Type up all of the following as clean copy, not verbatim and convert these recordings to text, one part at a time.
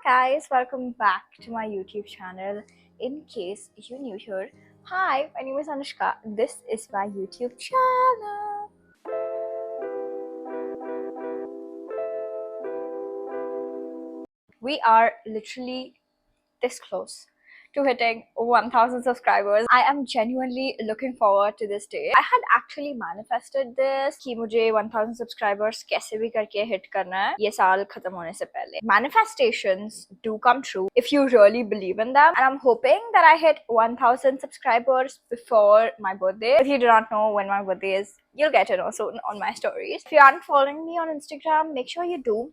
guys, welcome back to my YouTube channel. In case you're new here, hi, my name is Anushka. This is my YouTube channel. We are literally this close to hitting 1000 subscribers. I am genuinely looking forward to this day. I had actually manifested this कि मुझे 1000 subscribers कैसे भी करके hit करना है ये साल खत्म होने से पहले. Manifestations do come true if you really believe in them, and I'm hoping that I hit 1000 subscribers before my birthday. If you do not know when my birthday is, you'll get to know soon on my stories. If you aren't following me on Instagram, make sure you do.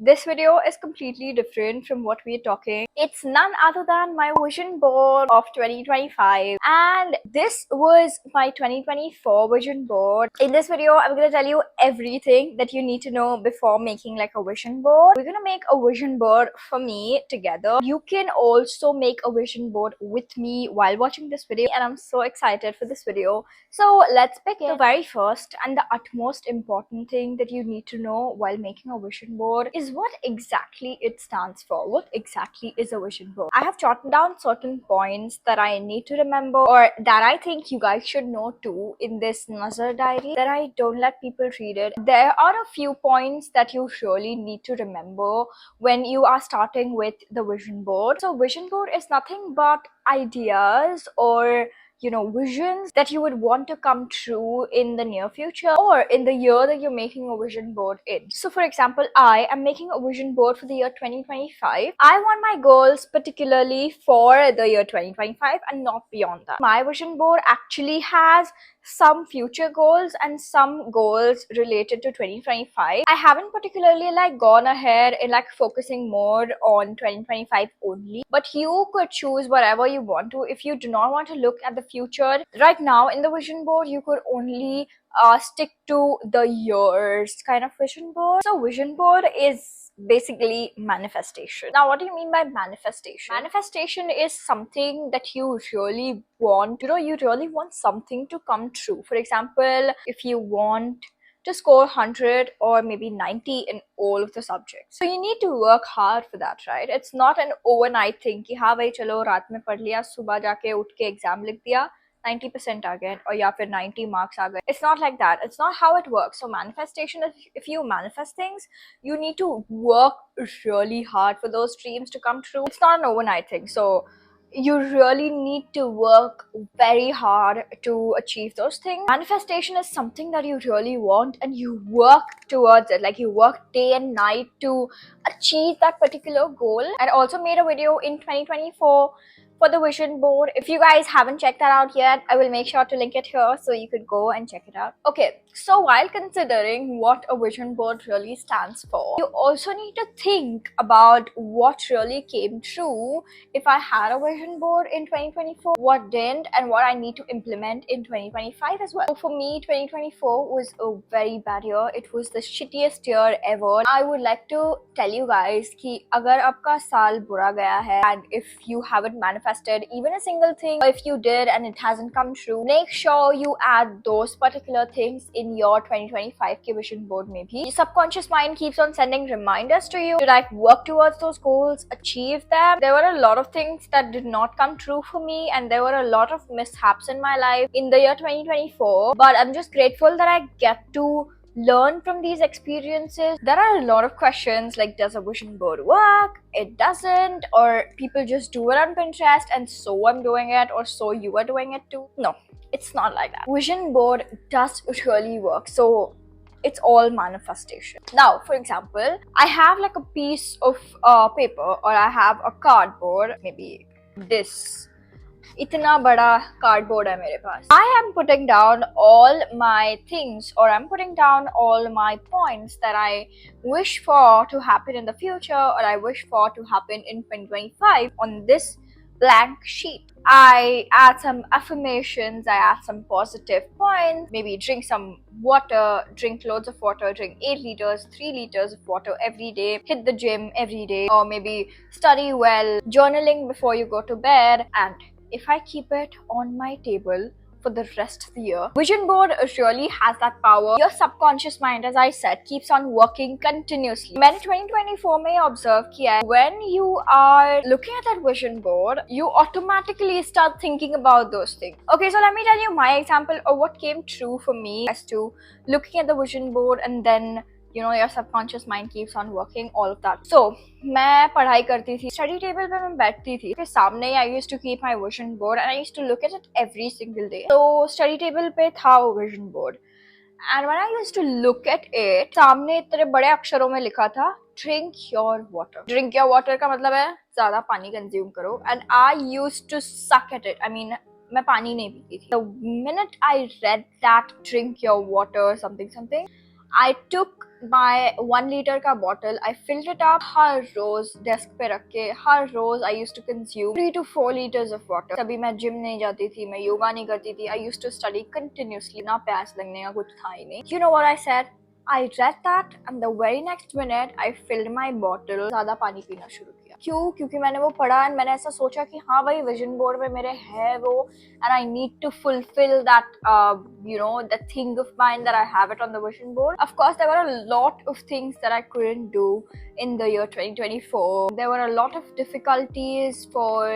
This video is completely different from what we're talking. It's none other than my vision board of 2025, and this was my 2024 vision board. In this video, I'm gonna tell you everything that you need to know before making like a vision board. We're gonna make a vision board for me together. You can also make a vision board with me while watching this video, and I'm so excited for this video. So let's begin. The very first and the utmost important thing that you need to know while making a vision board is what exactly it stands for. What exactly is a vision board? I have jotted down certain points that I need to remember, or that I think you guys should know too, in this Nazar diary, that I don't let people read it. There are a few points that you really need to remember when you are starting with the vision board. So vision board is nothing but ideas or visions that you would want to come true in the near future or in the year that you're making a vision board in. So for example, I am making a vision board for the year 2025. I want my goals particularly for the year 2025 and not beyond that. My vision board actually has some future goals and some goals related to 2025. I haven't particularly gone ahead and focusing more on 2025 only, but you could choose whatever you want to. If you do not want to look at the future right now in the vision board, you could only stick to the years kind of vision board. So vision board is basically manifestation. Now, what do you mean by manifestation? Manifestation is something that you really want. You really want something to come true. For example, if you want to score 100 or maybe 90 in all of the subjects, so you need to work hard for that, right? It's not an overnight thing कि हाँ भाई चलो रात में पढ़ लिया, सुबह जाके उठ के एग्जाम लिख दिया, 90% आ गए और या फिर 90 marks आ गए. It's not like that. It's not how it works. So manifestation, if you manifest things, you need to work really hard for those dreams to come true. It's not an overnight thing. So you really need to work very hard to achieve those things. Manifestation is something that you really want and you work towards it. You work day and night to achieve that particular goal. I also made a video in 2024 for the vision board. If you guys haven't checked that out yet, I will make sure to link it here so you could go and check it out. Okay, so while considering what a vision board really stands for, you also need to think about what really came true if I had a vision board in 2024, what didn't, and what I need to implement in 2025 as well. So for me, 2024 was a very bad year. It was the shittiest year ever. I would like to tell you guys कि अगर आपका साल बुरा गया है and if you haven't manifested even a single thing, or if you did and it hasn't come true, make sure you add those particular things in your 2025 के vision board में भी. Your subconscious mind keeps on sending reminders to you to work towards those goals, achieve them. There were a lot of things that did not come true for me, and there were a lot of mishaps in my life in the year 2024, but I'm just grateful that I get to learn from these experiences. There are a lot of questions like, does a vision board work? It doesn't. Or people just do it on Pinterest and so I'm doing it, or so you are doing it too. No, it's not like that. Vision board does really work. So it's all manifestation. Now, for example, I have a piece of paper, or I have a cardboard, maybe this इतना बड़ा cardboard है मेरे पास. I am putting down all my things, or I'm putting down all my points that I wish for to happen in the future, or I wish for to happen in 2025 on this blank sheet. I add some affirmations, I add some positive points, maybe drink some water, drink loads of water, drink 8 liters, 3 liters of water every day, hit the gym every day, or maybe study well, journaling before you go to bed. And if I keep it on my table for the rest of the year. Vision board really has that power. Your subconscious mind, as I said, keeps on working continuously. मैंने 2024 में observe किया है, when you are looking at that vision board, you automatically start thinking about those things. Okay, so let me tell you my example of what came true for me as to looking at the vision board and then your subconscious mind keeps on working, all of that. So मैं पढ़ाई करती थी, study table पे मैं बैठती थी, फिर सामने I used to keep my vision board and I used to look at it every single day. तो स्टडी टेबल पे था वो vision board and when I used to look at it, सामने इतने बड़े अक्षरों में लिखा था drink your water. Drink your water का मतलब है ज्यादा पानी कंज्यूम करो. And I used to suck at it. I mean मैं पानी नहीं पीती थी. The minute I read that drink your water something, I took my 1 liter का bottle, I filled it up हर रोज डेस्क पे रख के. हर रोज I used to consume 3 to 4 liters of water. तभी मैं जिम नहीं जाती थी, मैं योगा नहीं करती थी. I used to study continuously. ना प्यास लगने का कुछ था ही नहीं. You know what I said? I read that and the very next minute I filled my bottle. ज्यादा पानी पीना शुरू किया. क्यों? क्योंकि मैंने वो पढ़ा और मैंने ऐसा सोचा कि हाँ भाई विजन बोर्ड में मेरे है वो and I need to fulfill that the thing of mine that I have it on the vision board. Of course there were a lot of things that I couldn't do in the year 2024. There were a lot of difficulties for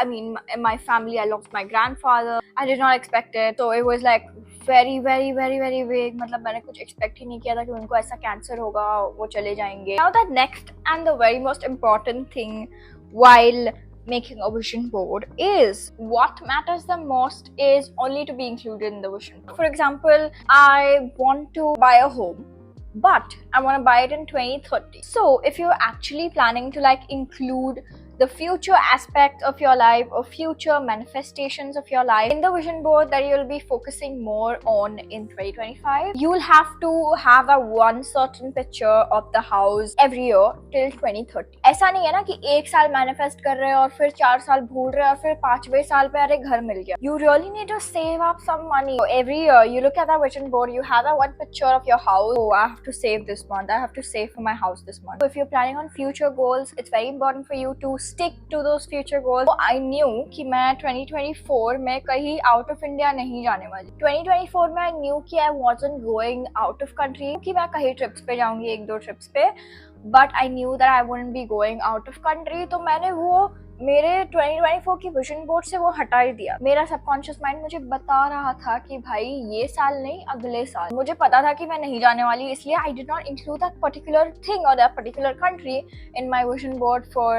in my family. I lost my grandfather. I did not expect it, so it was like very vague. मतलब मैंने कुछ expect ही नहीं किया था कि उनको ऐसा cancer होगा, वो चले जाएंगे. Now the next and the very most important thing while making a vision board is what matters the most is only to be included in the vision board. For example, I want to buy a home, but I want to buy it in 2030. So if you're actually planning to include the future aspect of your life or future manifestations of your life in the vision board that you'll be focusing more on in 2025, you'll have to have a one certain picture of the house every year till 2030. ऐसा नहीं है ना कि एक साल manifest कर रहे हैं और फिर 4 साल भूल रहे हैं और फिर 5वें साल पे अरे घर मिल गया. You really need to save up some money. So every year you look at that vision board, you have that one picture of your house. Oh, I have to save this month. I have to save for my house this month. So if you're planning on future goals, it's very important for you to stick to those future goals. So I knew कि मैं 2024 में कहीं out of India नहीं जाने वाली. 2024 में I knew कि I wasn't going out of country, कि मैं कहीं trips पे जाऊंगी, 1-2 trips पे, but I knew that I wouldn't be going out of country. तो मैंने वो मेरे 2024 की विजन बोर्ड से वो हटा ही दिया. मेरा सबकॉन्शियस माइंड मुझे बता रहा था कि भाई ये साल नहीं अगले साल. मुझे पता था कि मैं नहीं जाने वाली, इसलिए I did not include that particular thing or that particular country in my vision board for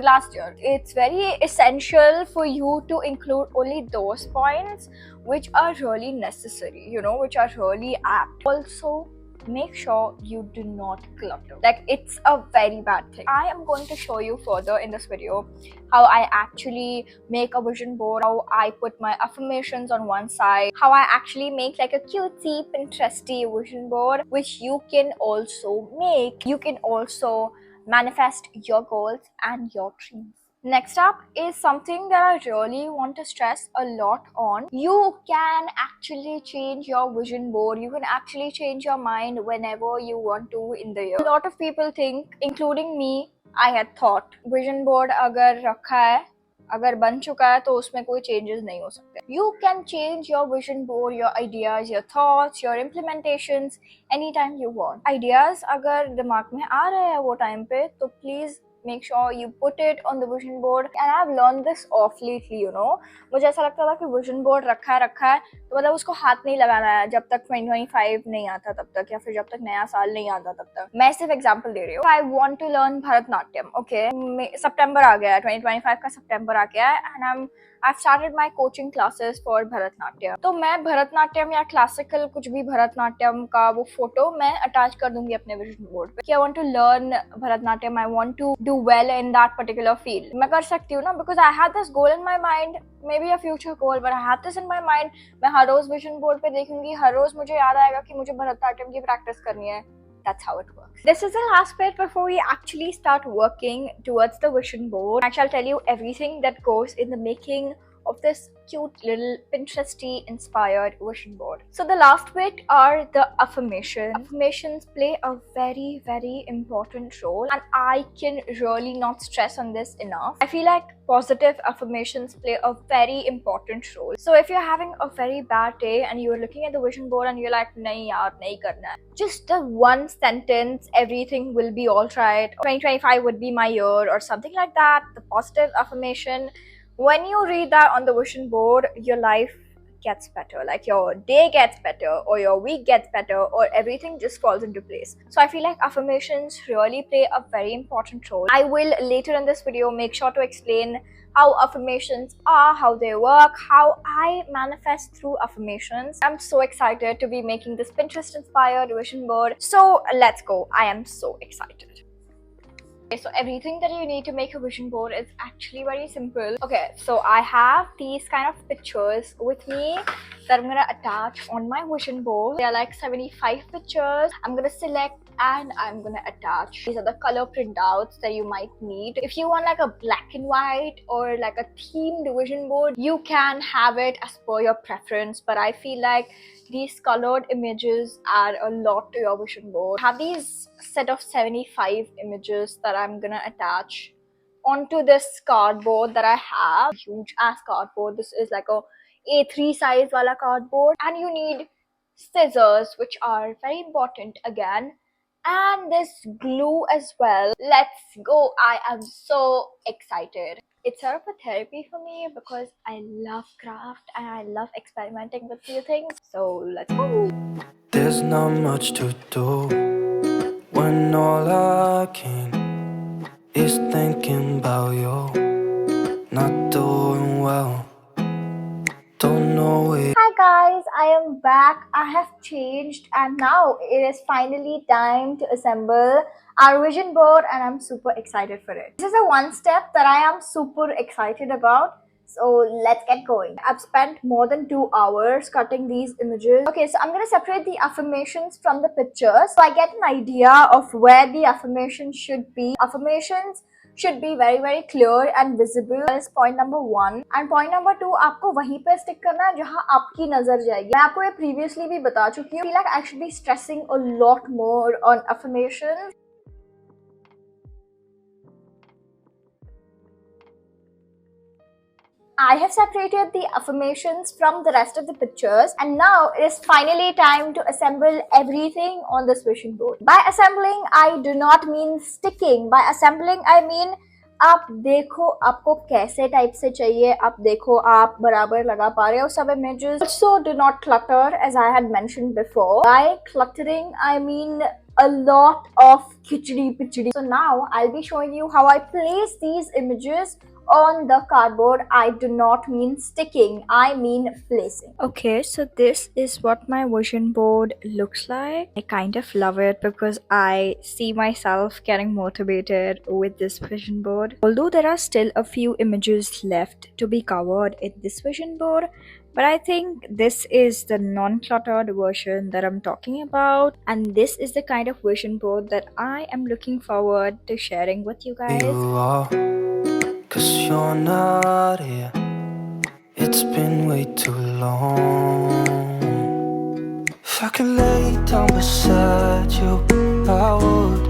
last year. It's very essential for you to include only those points which are really necessary, which are really apt. Also, make sure you do not clutter. It's a very bad thing. I am going to show you further in this video how I actually make a vision board, how I put my affirmations on one side, how I actually make a cutesy Pinteresty vision board, which you can also make. You can also manifest your goals and your dreams. Next up is something that I really want to stress a lot on. You can actually change your vision board. You can actually change your mind whenever you want to in the year. A lot of people think, including me, I had thought vision board अगर रखा है, अगर बन चुका है तो उसमें कोई changes नहीं हो सकते. You can change your vision board, your ideas, your thoughts, your implementations anytime you want. Ideas अगर दिमाग में आ रहे हैं वो time पे तो please make sure you put it on the vision board. And I've learned this off lately, मुझे ऐसा लगता था कि vision board रखा है तो मतलब उसको हाथ नहीं लगाना है जब तक 2025 नहीं आता तब तक, या फिर जब तक नया साल नहीं आता तब तक. मैं सिर्फ एग्जांपल दे रही हूँ. I want to learn Bharatanatyam. Okay, सितंबर आ गया है, 2025 का सितंबर आ गया है and I've started my coaching classes for Bharatanatyam. तो मैं भरतनाट्यम या क्लासिकल कुछ भी भरतनाट्यम का वो फोटो मैं अटैच कर दूंगी अपने विजन बोर्ड पे कि I want to learn Bharatanatyam, I want to do well in that particular field. मैं कर सकती हूँ ना, because I had this goal in my mind, maybe a future goal, but I had this in my mind. मैं हर रोज vision board पे देखूंगी, हर रोज मुझे याद आएगा कि मुझे भरतनाट्यम की प्रैक्टिस करनी है. That's how it works. This is the last bit before we actually start working towards the vision board. I shall tell you everything that goes in the making of this cute little Pinteresty inspired vision board. So the last bit are the affirmations. Affirmations play a very important role, and I can really not stress on this enough. I feel like positive affirmations play a very important role. So if you're having a very bad day and you're looking at the vision board and you're like, nahi yaar, nahi karna hai, just the one sentence, everything will be alright, 2025 would be my year, or something like that, the positive affirmation. When you read that on the vision board, your life gets better, like your day gets better, or your week gets better, or everything just falls into place. So I feel like affirmations really play a very important role. I will later in this video make sure to explain how affirmations are, how they work, how I manifest through affirmations. I'm so excited to be making this Pinterest inspired vision board. So let's go. I am so excited. Okay, so everything that you need to make a vision board is actually very simple. Okay, so I have these kind of pictures with me that I'm gonna attach on my vision board. There are like 75 pictures. I'm gonna select and I'm gonna attach. These are the color printouts that you might need. If you want like a black and white or like a themed vision board, you can have it as per your preference, but I feel like these colored images add a lot to your vision board. I have these set of 75 images that I'm gonna attach onto this cardboard that I have. Huge ass cardboard. This is like a A3 size wala cardboard, and you need scissors, which are very important again, and this glue as well. Let's go. I am so excited. It's sort of a therapy for me because I love craft and I love experimenting with new things. So let's go. There's not much to do when all I can is thinking about you. Not doing well, don't know it. Hi guys, I am back. I have changed and now it is finally time to assemble our vision board, and I'm super excited for it. This is a one step that I am super excited about. So let's get going. I've spent more than 2 hours cutting these images. Okay, so I'm gonna separate the affirmations from the pictures so I get an idea of where the affirmations should be. Affirmations should be very clear and visible. That is point number 1. And point number 2, आपको वहीं पे stick करना है जहाँ आपकी नजर जाएगी. मैं आपको ये previously भी बता चुकी हूँ. I feel like I should be stressing a lot more on affirmations. I have separated the affirmations from the rest of the pictures, and now it is finally time to assemble everything on this vision board. By assembling, I do not mean sticking. By assembling, I mean आप देखो आपको कैसे type से चाहिए, आप देखो आप बराबर लगा पा रहे हो सब images. Also, do not clutter, as I had mentioned before. By cluttering, I mean a lot of khichdi pichdi. So now I'll be showing you how I place these images on the cardboard. I do not mean sticking, I mean placing. Okay, so this is what my vision board looks like. I kind of love it because I see myself getting motivated with this vision board. Although there are still a few images left to be covered in this vision board, but I think this is the non-cluttered version that I'm talking about, and this is the kind of vision board that I am looking forward to sharing with you guys. You are, 'cause you're not here. It's been way too long. If I could lay down beside you, I would.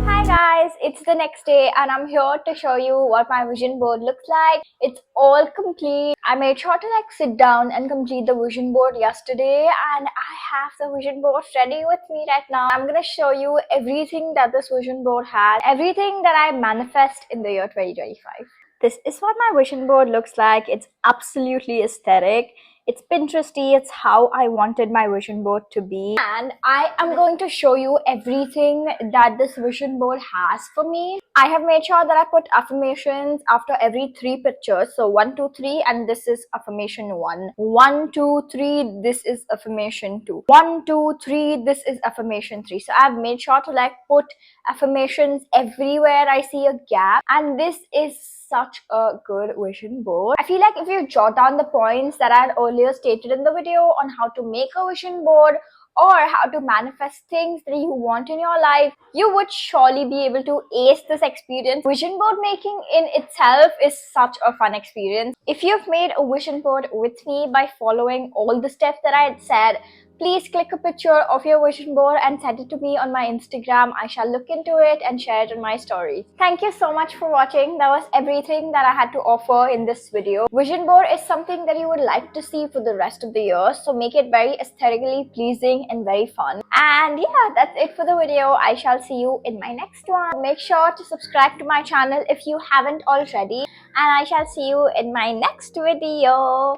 Hi guys, it's the next day and I'm here to show you what my vision board looks like. It's all complete. I made sure to sit down and complete the vision board yesterday, and I have the vision board ready with me right now. I'm gonna show you everything that this vision board has, everything that I manifest in the year 2025. This is what my vision board looks like. It's absolutely aesthetic. It's Pinteresty. It's how I wanted my vision board to be. And I am going to show you everything that this vision board has for me. I have made sure that I put affirmations after every 3 pictures. So 1, 2, 3, and this is affirmation 1. 1, 2, 3, this is affirmation 2. 1, 2, 3, this is affirmation 3. So I've made sure to put affirmations everywhere I see a gap, and this is such a good vision board. I feel like if you jot down the points that I had earlier stated in the video on how to make a vision board or how to manifest things that you want in your life, you would surely be able to ace this experience. Vision board making in itself is such a fun experience. If you've made a vision board with me by following all the steps that I had said, please click a picture of your vision board and send it to me on my Instagram. I shall look into it and share it in my stories. Thank you so much for watching. That was everything that I had to offer in this video. Vision board is something that you would like to see for the rest of the year, so make it very aesthetically pleasing and very fun. And yeah, that's it for the video. I shall see you in my next one. Make sure to subscribe to my channel if you haven't already, and I shall see you in my next video.